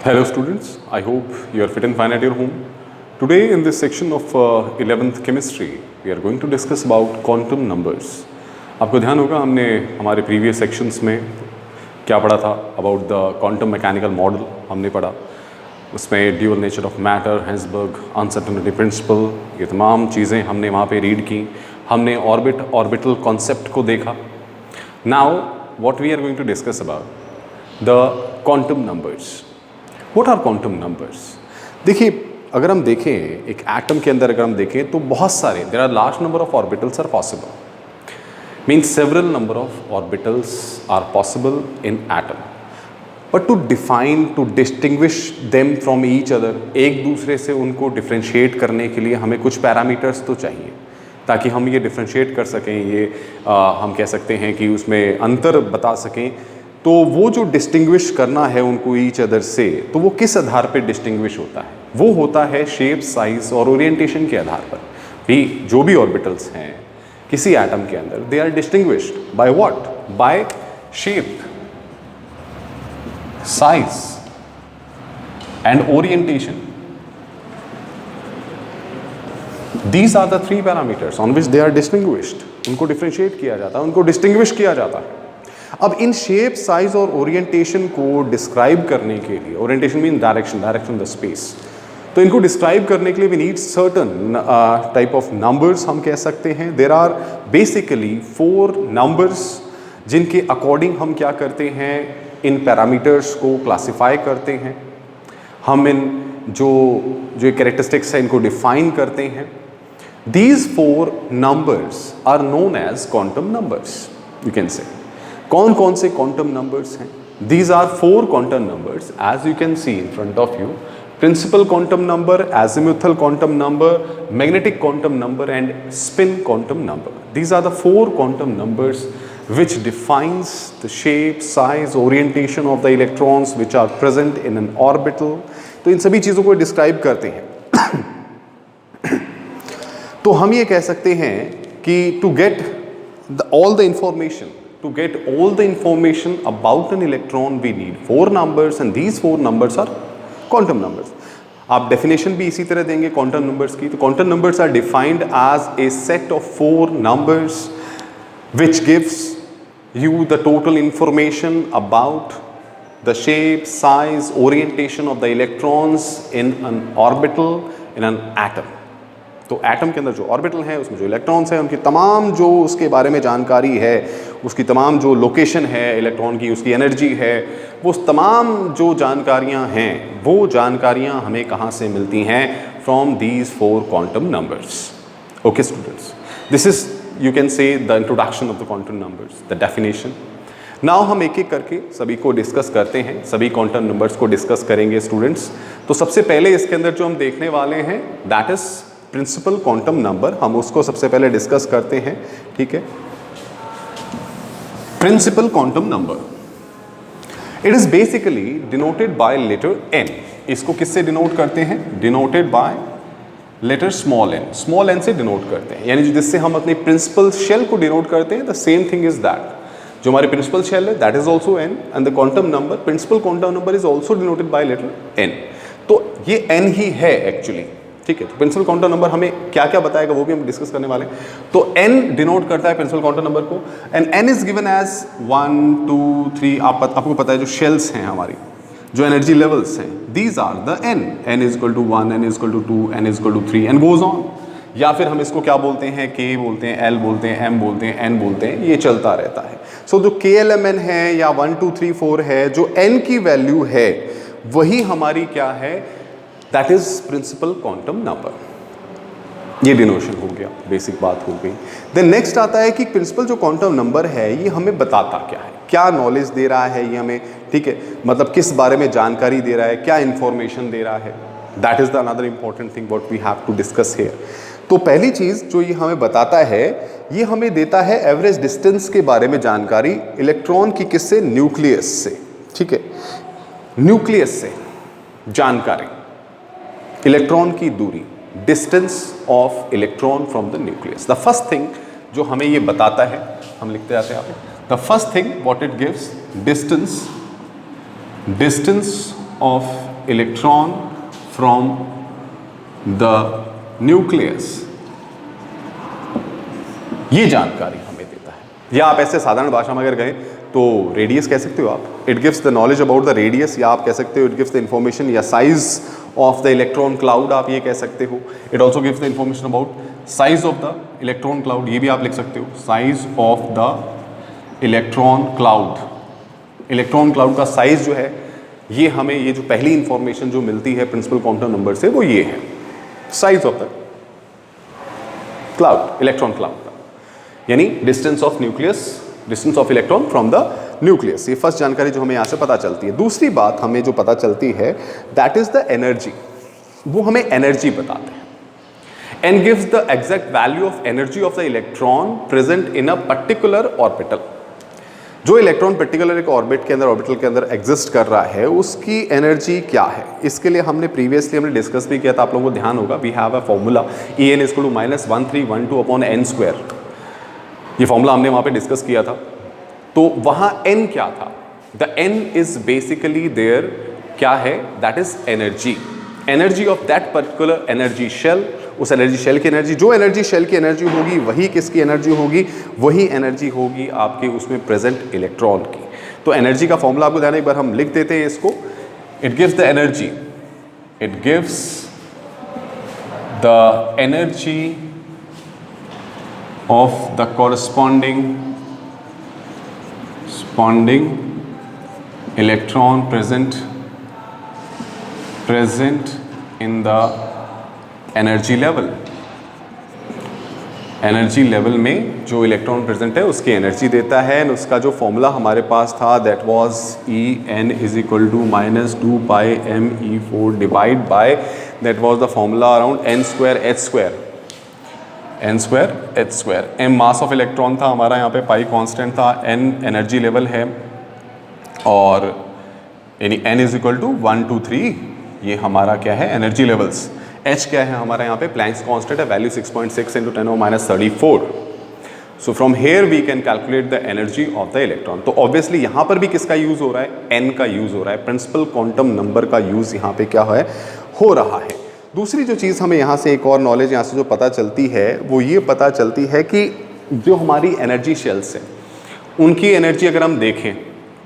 Hello students, I hope you are fit and fine at your home. Today in this section of 11th chemistry, we are going to discuss about quantum numbers. आपको ध्यान होगा हमने हमारे previous sections में क्या पढ़ा था about the quantum mechanical model हमने पढ़ा, उसमें dual nature of matter, Heisenberg, uncertainty principle, ये तमाम चीज़ें हमने वहाँ पे read की, हमने orbital concept को देखा. Now what we are going to discuss about the quantum numbers. What are quantum numbers? देखिए अगर हम देखें एक एटम के अंदर अगर हम देखें तो बहुत सारे there are large number of orbitals are possible. Means several number of orbitals are possible in atom. But to define, to distinguish them from each other, एक दूसरे से उनको differentiate करने के लिए हमें कुछ पैरामीटर्स तो चाहिए ताकि हम ये differentiate कर सकें, ये हम कह सकते हैं कि उसमें अंतर बता सकें. तो वो जो डिस्टिंग्विश करना है उनको ईच अदर से, तो वो किस आधार पे डिस्टिंग्विश होता है? वो होता है शेप, साइज और ओरिएंटेशन के आधार पर. भी जो भी ऑर्बिटल्स हैं किसी एटम के अंदर, they are distinguished by what? By shape, size and orientation. These are the three parameters on which they are distinguished. उनको डिफ्रेंशिएट किया जाता है, उनको डिस्टिंग्विश किया जाता है. अब इन शेप, साइज और ओरिएंटेशन को डिस्क्राइब करने के लिए, orientation mean direction the space, तो इनको डिस्क्राइब करने के लिए we need certain type of numbers हम कह सकते हैं. देयर आर बेसिकली 4 नंबर्स जिनके अकॉर्डिंग हम क्या करते हैं, इन पैरामीटर्स को क्लासिफाई करते हैं. हम इन जो कैरेक्टरिस्टिक्स है इनको डिफाइन करते हैं. These 4 numbers are known as quantum numbers. You can say कौन कौन से क्वांटम नंबर्स हैं? These are 4 quantum numbers as you can see in front of you. Principal quantum number, azimuthal quantum number, magnetic quantum number and spin quantum number. These are the 4 quantum numbers which defines the shape, size, orientation of the electrons which are present in an orbital. तो इन सभी चीज़ों को describe करते हैं. तो हम ये कह सकते हैं कि to get all the information about an electron we need 4 numbers and these 4 numbers are quantum numbers. आप definition भी इसी तरह देंगे quantum numbers की. तो quantum numbers are defined as a set of 4 numbers which gives you the total information about the shape, size, orientation of the electrons in an orbital in an atom. तो atom के अंदर जो orbital है उसमें जो electrons हैं उनकी तमाम जो उसके बारे में जानकारी है, उसकी तमाम जो लोकेशन है इलेक्ट्रॉन की, उसकी एनर्जी है, वो तमाम जो जानकारियां हैं वो जानकारियां हमें कहाँ से मिलती हैं? From these 4 quantum numbers. Okay students, this is you can से the introduction of the quantum numbers, the definition. Now हम एक एक करके सभी को डिस्कस करते हैं, सभी क्वांटम नंबर्स को डिस्कस करेंगे स्टूडेंट्स. तो सबसे पहले इसके अंदर जो हम देखने वाले हैं that is principal quantum number. हम उसको सबसे पहले डिस्कस करते हैं. ठीक है, principal quantum number, it is basically denoted by letter n. इसको किससे डिनोट करते हैं? Denoted by letter small n. Small n से डिनोट करते हैं, यानी जिससे हम अपने प्रिंसिपल शेल को डिनोट करते हैं. The same thing is that, जो हमारे प्रिंसिपल शेल है that is also n and the quantum number, principal quantum number is also denoted by letter n. तो ये n ही है एक्चुअली. ठीक है, तो प्रिंसिपल क्वांटम नंबर हमें क्या क्या बताएगा वो भी हम डिस्कस करने वाले हैं. तो n डिनोट करता है प्रिंसिपल क्वांटम नंबर को and n is given as 1 2 3. आपको पता है जो शेल्स हैं हमारी, जो एनर्जी लेवल्स हैं, these are the n is equal to 1, n is equal to 2, n is equal to 3 and goes on. या फिर हम इसको क्या बोलते हैं? k बोलते हैं, l बोलते हैं, m बोलते हैं, n बोलते हैं. ये चलता रहता है. सो जो KLMN है या 1 2 3 4 है, जो n की वैल्यू है वही हमारी क्या है? That is principal quantum number. ये डिनोशन हो गया, बेसिक बात हो गई. देन नेक्स्ट आता है कि प्रिंसिपल जो क्वांटम नंबर है ये हमें बताता क्या है, क्या नॉलेज दे रहा है ये हमें. ठीक है, मतलब किस बारे में जानकारी दे रहा है, क्या इंफॉर्मेशन दे रहा है. That is the another important thing what we have to discuss here. तो पहली चीज जो ये हमें बताता है, ये हमें देता है एवरेज डिस्टेंस के बारे में जानकारी इलेक्ट्रॉन की. किससे? न्यूक्लियस से. ठीक है, न्यूक्लियस से जानकारी, इलेक्ट्रॉन की दूरी, distance of electron from the nucleus. The first thing जो हमें ये बताता है, हम लिखते जाते हैं आप. The first thing what it gives, distance of electron from the nucleus, ये जानकारी हमें देता है। या आप ऐसे साधारण भाषा में अगर गए तो रेडियस कह सकते हो आप, it gives the knowledge about the radius, या आप कह सकते हो इट गिव्स द इंफॉर्मेशन या size of the electron cloud, आप ये कह सकते हो। It also gives the information about size of the electron cloud, ये भी आप लिख सकते हो, size of the electron cloud. Electron cloud का साइज जो है ये हमें, ये जो पहली इंफॉर्मेशन जो मिलती है प्रिंसिपल क्वांटम नंबर से, वो ये है, size of the cloud, electron cloud का, यानी distance of nucleus, distance of electron from the nucleus. ये फर्स्ट जानकारी जो हमें यहाँ से पता चलती है। दूसरी बात हमें जो पता चलती है दैट इज द एनर्जी, वो हमें एनर्जी बताते हैं। And gives the exact value of energy of the electron present in a particular orbital. जो इलेक्ट्रॉन पर्टिकुलर एक ऑर्बिट के अंदर, ऑर्बिटल के अंदर एग्जिस्ट कर रहा है, उसकी एनर्जी क्या है, इसके लिए हमने प्रीवियसली डिस्कस भी किया था, आप लोगों को ध्यान होगा। We have a formula En = -1312/n²। ये फॉर्मूला हमने वहाँ पे डिस्कस किया था। तो वहाँ n क्या था? The n is basically there, क्या है? That is energy, energy of that particular energy shell. उस एनर्जी शेल की एनर्जी, जो एनर्जी शेल की एनर्जी होगी वही किसकी एनर्जी होगी? वही एनर्जी होगी आपके उसमें प्रेजेंट इलेक्ट्रॉन की। तो एनर्जी का फॉर्मूला आपको ध्यान है, एक बार हम लिख देते हैं इसको। It gives the energy, it gives the energy of the corresponding electron present in the energy level। Energy level में जो इलेक्ट्रॉन प्रेजेंट है उसकी एनर्जी देता है। एंड उसका जो फॉर्मूला हमारे पास था that was En = -2πme4 divide by, that was the formula around n²h², n²h²। m mass of electron था हमारा, यहाँ पे पाई कांस्टेंट था, n एनर्जी लेवल है, और यानी n = 1 2 3, ये हमारा क्या है? Energy levels. h क्या है हमारा यहाँ पे? प्लैंक्स कांस्टेंट है, value 6.6 × 10⁻34। So from here we can calculate the energy of the electron. तो ऑब्वियसली यहाँ पर भी किसका यूज हो रहा है? n का यूज हो रहा है, प्रिंसिपल क्वांटम नंबर का यूज यहाँ पे क्या है? हो रहा है। दूसरी जो चीज़ हमें यहाँ से, एक और नॉलेज यहाँ से जो पता चलती है, वो ये पता चलती है कि जो हमारी एनर्जी शेल्स हैं उनकी एनर्जी अगर हम देखें,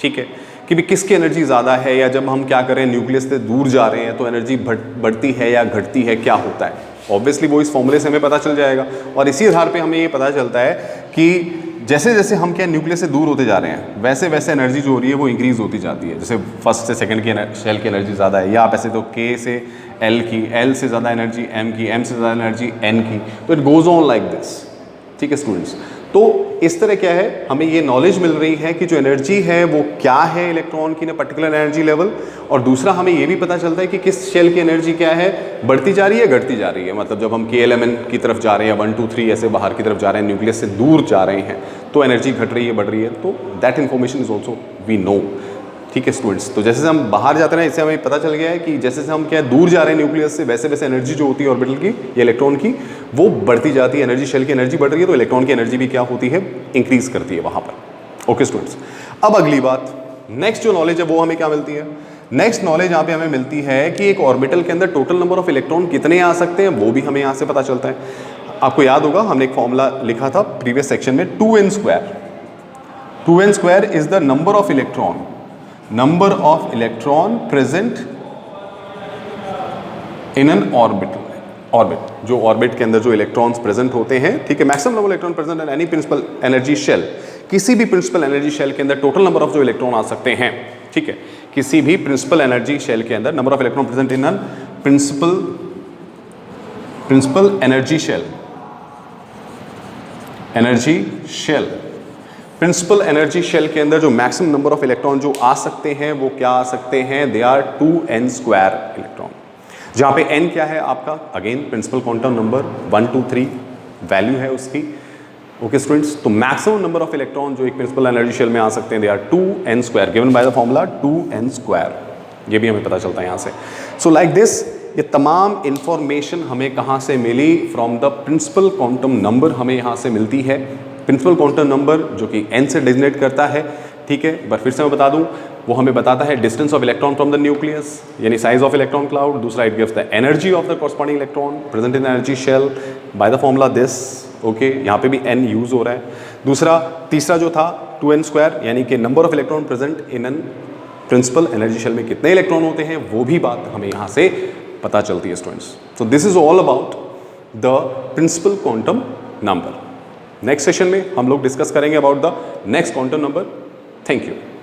ठीक है, कि भी किसकी एनर्जी ज़्यादा है, या जब हम क्या करें न्यूक्लियस से दूर जा रहे हैं तो एनर्जी बढ़ती है या घटती है, क्या होता है? ऑब्वियसली वो इस फॉर्मूले से हमें पता चल जाएगा। और इसी आधार पे हमें ये पता चलता है कि जैसे जैसे हम क्या न्यूक्लियस से दूर होते जा रहे हैं, वैसे वैसे एनर्जी जो हो रही है वो इंक्रीज होती जाती है। जैसे फर्स्ट से सेकंड की शेल की एनर्जी ज़्यादा है, या आप ऐसे तो K से L की, L से ज़्यादा एनर्जी M की, M से ज़्यादा एनर्जी N की, तो it goes on like this. ठीक है स्टूडेंट्स, तो इस तरह क्या है, हमें ये नॉलेज मिल रही है कि जो एनर्जी है वो क्या है इलेक्ट्रॉन की ना पर्टिकुलर एनर्जी लेवल। और दूसरा हमें ये भी पता चलता है कि किस शेल की एनर्जी क्या है, बढ़ती जा रही है, घटती जा रही है। मतलब जब हम KLMN की तरफ जा रहे हैं, 1 2 3 ऐसे बाहर की तरफ जा रहे हैं, न्यूक्लियस से दूर जा रहे हैं, तो एनर्जी घट रही है, बढ़ रही है। तो that information is also we know. ठीक है स्टूडेंट्स, तो जैसे हम बाहर जाते हैं इससे हमें पता चल गया है कि जैसे जैसे हम क्या दूर जा रहे हैं न्यूक्लियस से, वैसे वैसे एनर्जी जो होती है ऑर्बिटल की या इलेक्ट्रॉन की वो बढ़ती जाती है। एनर्जी शेल की एनर्जी बढ़ रही है तो इलेक्ट्रॉन की एनर्जी भी क्या होती है, इंक्रीज करती है वहाँ पर। ओके स्टूडेंट्स, अब अगली बात, नेक्स्ट जो नॉलेज है वो हमें क्या मिलती है? नेक्स्ट नॉलेज यहाँ पे हमें मिलती है कि एक ऑर्बिटल के अंदर टोटल नंबर ऑफ इलेक्ट्रॉन कितने आ सकते हैं, वो भी हमें यहाँ से पता चलता है। आपको याद होगा हमने एक फॉर्मूला लिखा था प्रीवियस सेक्शन में, 2n²। 2n² is the number of electron, number of electron present in an orbit. जो ऑर्बिट के अंदर जो इलेक्ट्रॉन्स प्रेजेंट होते हैं, ठीक है, maximum number electron present in any principal energy shell. किसी भी प्रिंसिपल एनर्जी शेल के अंदर टोटल नंबर ऑफ जो इलेक्ट्रॉन आ सकते हैं, ठीक है, किसी भी प्रिंसिपल एनर्जी शेल के अंदर number of electron present in an principal energy shell, principal energy shell के अंदर जो मैक्सिमम नंबर ऑफ इलेक्ट्रॉन जो आ सकते हैं वो क्या आ सकते हैं? They are 2n² electron. जहाँ पे n क्या है आपका, again principal quantum number 1 2 3 value है उसकी। ओके स्टूडेंट्स, तो मैक्सिमम नंबर ऑफ इलेक्ट्रॉन जो एक प्रिंसिपल एनर्जी शेल में आ सकते हैं they are 2n² given by the formula 2n²। ये भी हमें पता चलता है यहाँ से। सो लाइक दिस, ये तमाम इंफॉर्मेशन हमें कहाँ से मिली? From the principal quantum number हमें यहाँ से मिलती है। प्रिंसिपल क्वांटम नंबर जो कि n से डिजिनेट करता है ठीक है, एक बार फिर से मैं बता दूं, वो हमें बताता है distance of electron from the nucleus यानी साइज ऑफ इलेक्ट्रॉन क्लाउड। दूसरा, it gives the energy of the corresponding electron present in energy shell by the formula this. Okay, यहाँ पे भी n यूज हो रहा है। दूसरा, तीसरा जो था 2n² यानी कि number of electron present in an principal energy shell में कितने इलेक्ट्रॉन होते हैं, वो भी बात हमें यहाँ से पता चलती है students. So this is all about the principal quantum number. Next session में हम लोग डिस्कस करेंगे about the next quantum number. Thank you.